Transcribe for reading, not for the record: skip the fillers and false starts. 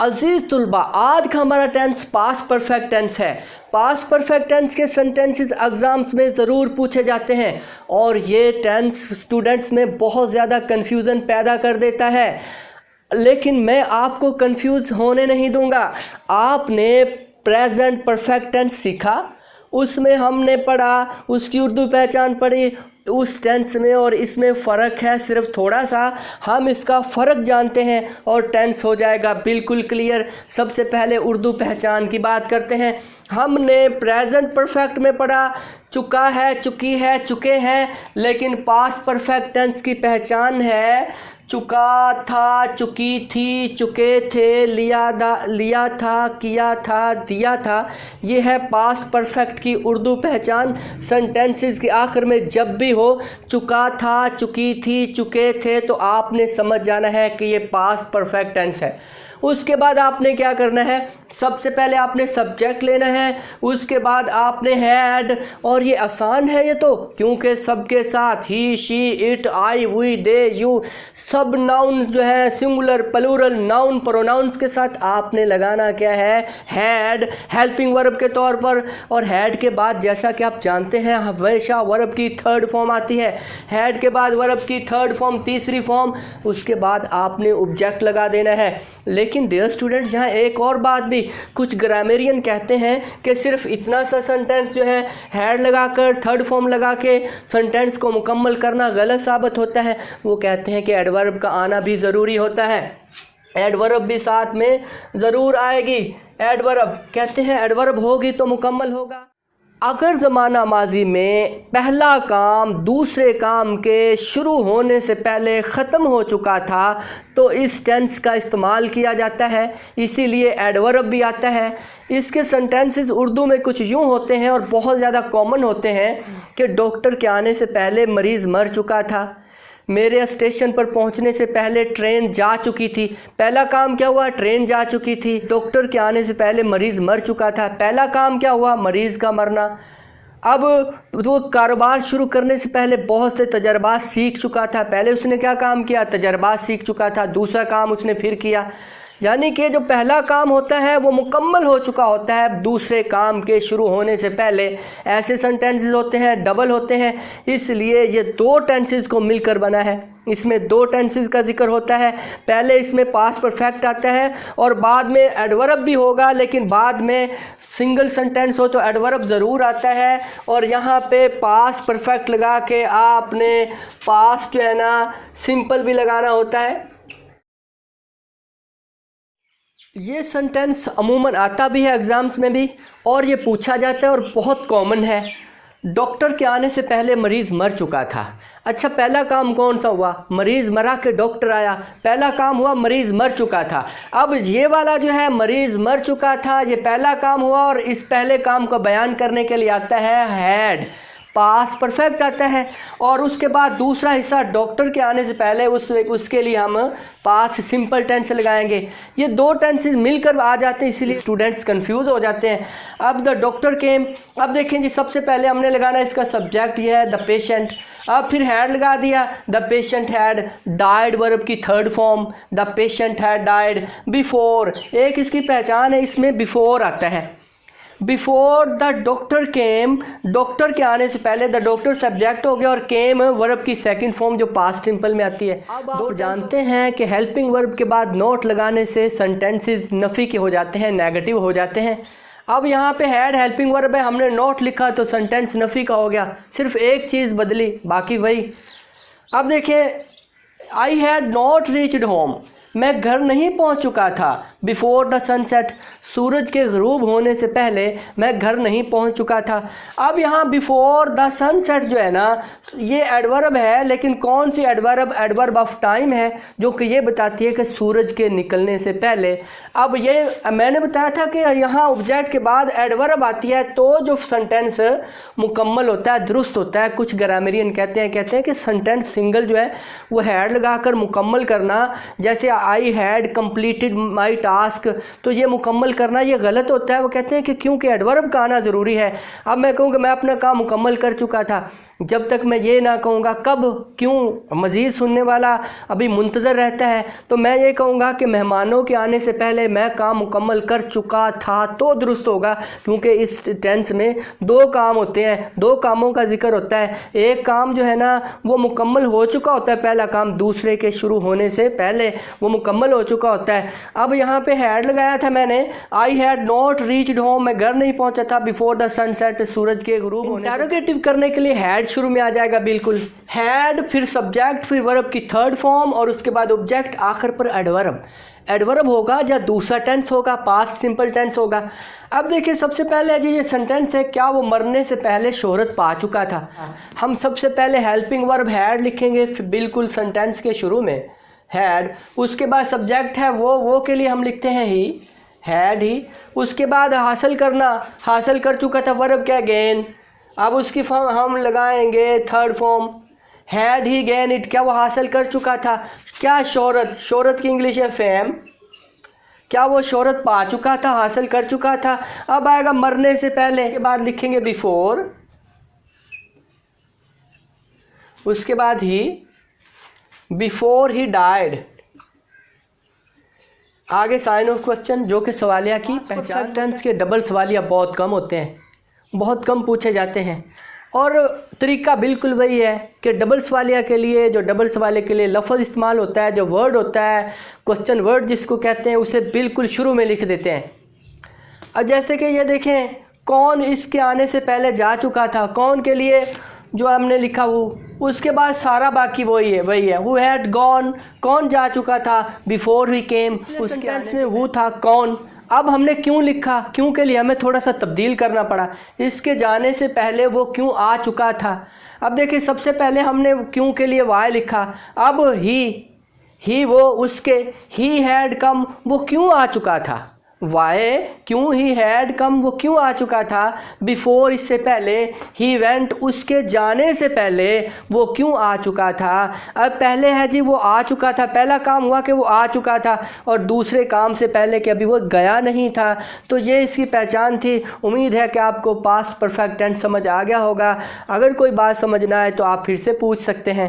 अजीज़ तुलबा, आज का हमारा टेंस पास्ट परफेक्ट टेंस है। पास्ट परफेक्ट टेंस के सेंटेंसेस एग्ज़ाम्स में ज़रूर पूछे जाते हैं और ये टेंस स्टूडेंट्स में बहुत ज़्यादा कन्फ्यूज़न पैदा कर देता है, लेकिन मैं आपको कंफ्यूज होने नहीं दूंगा। आपने प्रेजेंट परफेक्ट टेंस सीखा, उसमें हमने पढ़ा, उसकी उर्दू पहचान पढ़ी, उस टेंस में और इसमें फ़र्क है सिर्फ थोड़ा सा। हम इसका फ़र्क जानते हैं और टेंस हो जाएगा बिल्कुल क्लियर। सबसे पहले उर्दू पहचान की बात करते हैं। हमने प्रेजेंट परफेक्ट में पढ़ा चुका है, चुकी है, चुके हैं, लेकिन पास्ट परफेक्ट टेंस की पहचान है चुका था, चुकी थी, चुके थे, लिया था, किया था, दिया था। ये है पास्ट परफेक्ट की उर्दू पहचान। सेंटेंसेस के आखिर में जब भी हो चुका था, चुकी थी, चुके थे, तो आपने समझ जाना है कि ये पास्ट परफेक्ट टेंस है। उसके बाद आपने क्या करना है, सबसे पहले आपने सब्जेक्ट लेना है, उसके बाद आपने हैड, और ये आसान है ये तो, क्योंकि सबके साथ ही, she, it, I, we, they, you, सब नाउन जो है सिंगुलर प्लूरल नाउन प्रोनाउंस के साथ आपने लगाना क्या है, हैड, हेल्पिंग वर्ब के तौर पर। और हैड के बाद जैसा कि आप जानते हैं हमेशा वर्ब की थर्ड फॉर्म आती है। हैड के बाद वर्ब की थर्ड फॉर्म, तीसरी फॉर्म, उसके बाद आपने ऑब्जेक्ट लगा देना है। लेकिन डियर स्टूडेंट्स, यहाँ एक और बात भी, कुछ ग्रामेरियन कहते हैं कि सिर्फ इतना सा सेंटेंस जो है हैड लगाकर थर्ड फॉर्म लगा के सेंटेंस को मुकम्मल करना गलत साबित होता है। वो कहते हैं कि एडवर्ब का आना भी ज़रूरी होता है, एडवर्ब भी साथ में ज़रूर आएगी। एडवर्ब कहते हैं एडवर्ब होगी तो मुकम्मल होगा। अगर ज़माना माजी में पहला काम दूसरे काम के शुरू होने से पहले ख़त्म हो चुका था तो इस टेंस का इस्तेमाल किया जाता है, इसीलिए एडवर्ब भी आता है। इसके सेंटेंसेस उर्दू में कुछ यूँ होते हैं और बहुत ज़्यादा कॉमन होते हैं कि डॉक्टर के आने से पहले मरीज़ मर चुका था, मेरे स्टेशन पर पहुंचने से पहले ट्रेन जा चुकी थी। पहला काम क्या हुआ, ट्रेन जा चुकी थी। डॉक्टर के आने से पहले मरीज़ मर चुका था, पहला काम क्या हुआ, मरीज़ का मरना। अब वो कारोबार शुरू करने से पहले बहुत से तजर्बात सीख चुका था, पहले उसने क्या काम किया, तजर्बात सीख चुका था, दूसरा काम उसने फिर किया। यानी कि जो पहला काम होता है वो मुकम्मल हो चुका होता है दूसरे काम के शुरू होने से पहले। ऐसे सेंटेंसेस होते हैं, डबल होते हैं, इसलिए ये दो टेंसेस को मिलकर बना है। इसमें दो टेंसेस का जिक्र होता है, पहले इसमें पास्ट परफेक्ट आता है और बाद में एडवर्ब भी होगा, लेकिन बाद में सिंगल सेंटेंस हो तो एडवर्ब ज़रूर आता है। और यहाँ पे पास्ट परफेक्ट लगा के आपने पास्ट जो है ना सिंपल भी लगाना होता है। ये सेंटेंस अमूमन आता भी है एग्ज़ाम्स में भी और ये पूछा जाता है और बहुत कॉमन है। डॉक्टर के आने से पहले मरीज़ मर चुका था। अच्छा, पहला काम कौन सा हुआ, मरीज़ मरा के डॉक्टर आया, पहला काम हुआ मरीज़ मर चुका था। अब ये वाला जो है मरीज़ मर चुका था, ये पहला काम हुआ और इस पहले काम को बयान करने के लिए आता है हैड, पास्ट परफेक्ट आता है। और उसके बाद दूसरा हिस्सा डॉक्टर के आने से पहले उसके लिए हम पास्ट सिंपल टेंस लगाएंगे। ये दो टेंसेस मिलकर आ जाते हैं, इसीलिए स्टूडेंट्स कंफ्यूज हो जाते हैं। अब द डॉक्टर केम, अब देखें जी, सबसे पहले हमने लगाना इसका सब्जेक्ट, ये है द पेशेंट। अब फिर हैड लगा दिया, the patient had died, verb की third form, the patient had died. Before, एक इसकी पहचान है, इसमें बिफोर आता है। Before the doctor came, doctor के आने से पहले, द डॉक्टर सब्जेक्ट हो गया और केम वर्ब की सेकंड फॉर्म जो पास्ट सिंपल में आती है। अब आप जानते हैं कि हेल्पिंग वर्ब के बाद नोट लगाने से सेंटेंसेस नफ़ी के हो जाते हैं, नेगेटिव हो जाते हैं। अब यहाँ पे हैड हेल्पिंग वर्ब है, हमने नोट लिखा तो सेंटेंस नफ़ी का हो गया, सिर्फ एक चीज़ बदली, बाकी वही। अब देखिए, I had not reached home, मैं घर नहीं पहुंच चुका था। बिफोर द सनसेट, सूरज के ग़रूब होने से पहले मैं घर नहीं पहुंच चुका था। अब यहाँ बिफोर द सनसेट जो है ना, ये एडवर्ब है, लेकिन कौन सी एडवर्ब, एडवर्ब ऑफ टाइम है, जो कि ये बताती है कि सूरज के निकलने से पहले। अब ये मैंने बताया था कि यहाँ ऑब्जेक्ट के बाद एडवर्ब आती है तो जो सेंटेंस मुकम्मल होता है, दुरुस्त होता है। कुछ ग्रामेरियन कहते हैं कि सेंटेंस सिंगल जो है वो हैड लगाकर मुकम्मल करना, जैसे I had completed my task, तो ये मुकम्मल करना ये गलत होता है। वो कहते हैं कि क्योंकि एडवर्ब का आना ज़रूरी है। अब मैं कहूँ कि मैं अपना काम मुकम्मल कर चुका था, जब तक मैं ये ना कहूँगा कब, क्यों, मज़ीद सुनने वाला अभी मुंतज़र रहता है, तो मैं ये कहूँगा कि मेहमानों के आने से पहले मैं काम मुकम्मल कर चुका था तो दुरुस्त होगा, क्योंकि इस टेंस में दो काम होते हैं, दो कामों का जिक्र होता है। एक काम जो है ना वो मुकम्मल हो चुका होता है, पहला काम, दूसरे के शुरू होने से पहले वो मुकम्मल हो चुका होता है। अब यहाँ पे हैड लगाया था मैंने, I had not reached home, मैं घर नहीं पहुँचा था बिफोर द सनसेट, सूरज के गुरूब होने। इंटरोगेटिव करने के लिए हैड शुरू में आ जाएगा, बिल्कुल हैड, फिर सब्जेक्ट, फिर वर्ब की थर्ड फॉर्म और उसके बाद ऑब्जेक्ट, आखिर पर एडवर्ब। एडवर्ब होगा या दूसरा टेंस होगा, पास्ट सिंपल टेंस होगा। अब देखिए सबसे पहले जो ये सेंटेंस है, क्या वो मरने से पहले शोहरत पा चुका था? हम सबसे पहले हेल्पिंग वर्ब हैड लिखेंगे, फिर बिल्कुल सेंटेंस के शुरू में हैड, उसके बाद सब्जेक्ट है वो के लिए हम लिखते हैं ही, हैड ही। उसके बाद हासिल करना, हासिल कर चुका था, वर्ब क्या, गेन। अब उसकी फॉर्म हम लगाएंगे third form, had he gain it, क्या वो हासिल कर चुका था? क्या शोहरत, शोहरत की इंग्लिश है फेम, क्या वो शोहरत पा चुका था, हासिल कर चुका था? अब आएगा मरने से पहले, के बाद लिखेंगे बिफोर, उसके बाद ही, बिफोर ही डाइड। आगे साइन ऑफ क्वेश्चन जो कि सवालिया की पहचान। टेंस के डबल सवालिया बहुत कम होते हैं, बहुत कम पूछे जाते हैं, और तरीका बिल्कुल वही है कि डबल सवालिया के लिए, जो डबल सवालिया के लिए लफ्ज़ इस्तेमाल होता है, जो वर्ड होता है, क्वेश्चन वर्ड जिसको कहते हैं, उसे बिल्कुल शुरू में लिख देते हैं। और जैसे कि ये देखें, कौन इसके आने से पहले जा चुका था, कौन के लिए जो हमने लिखा वो, उसके बाद सारा बाकी वही है हु हैड गॉन, कौन जा चुका था, बिफोर ही केम, उसके टेंस में हु था, कौन। अब हमने क्यों लिखा, क्यों के लिए हमें थोड़ा सा तब्दील करना पड़ा, इसके जाने से पहले वो क्यों आ चुका था। अब देखिए सबसे पहले हमने क्यों के लिए वाई लिखा, अब ही वो उसके, ही हैड कम, वो क्यों आ चुका था, वाई क्यों, ही हैड कम, वो क्यों आ चुका था, बिफोर इससे पहले, ही वेंट उसके जाने से पहले वो क्यों आ चुका था। अब पहले है जी वो आ चुका था, पहला काम हुआ कि वो आ चुका था, और दूसरे काम से पहले कि अभी वो गया नहीं था। तो ये इसकी पहचान थी। उम्मीद है कि आपको पास्ट परफेक्ट टेंस समझ आ गया होगा। अगर कोई बात समझना है तो आप फिर से पूछ सकते हैं।